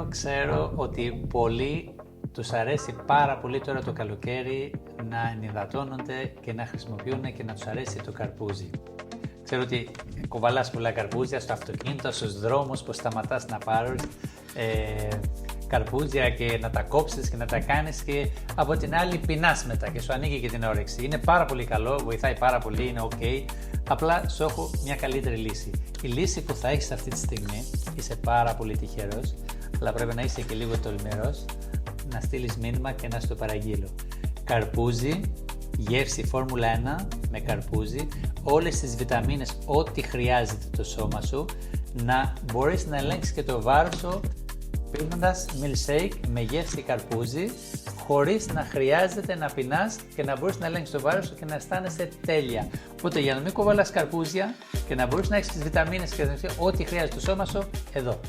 Ξέρω ότι πολλοί τους αρέσει πάρα πολύ τώρα το καλοκαίρι να ενυδατώνονται και να χρησιμοποιούν και να τους αρέσει το καρπούζι. Ξέρω ότι κουβαλάς πολλά καρπούζια στο αυτοκίνητο, στους δρόμους που σταματάς να πάρεις καρπούζια και να τα κόψεις και να τα κάνεις και από την άλλη πεινάς μετά και σου ανοίγει και την όρεξη. Είναι πάρα πολύ καλό, βοηθάει πάρα πολύ, είναι ok. Απλά σου έχω μια καλύτερη λύση. Η λύση που θα έχεις αυτή τη στιγμή, είσαι πάρα πολύ τυχερός, αλλά πρέπει να είσαι και λίγο τολμηρός, να στείλεις μήνυμα και να στο παραγγείλω. Καρπούζι, γεύση Φόρμουλα 1 με καρπούζι, όλες τις βιταμίνες, ό,τι χρειάζεται το σώμα σου, να μπορείς να ελέγξεις και το βάρος σου πίνοντας milkshake με γεύση καρπούζι, χωρίς να χρειάζεται να πεινάς και να μπορείς να ελέγξεις το βάρος σου και να αισθάνεσαι τέλεια. Οπότε για να μην κουβαλάς καρπούζια και να μπορείς να έχεις τις βιταμίνες και ό,τι χρειάζεται το σώμα σου, εδώ.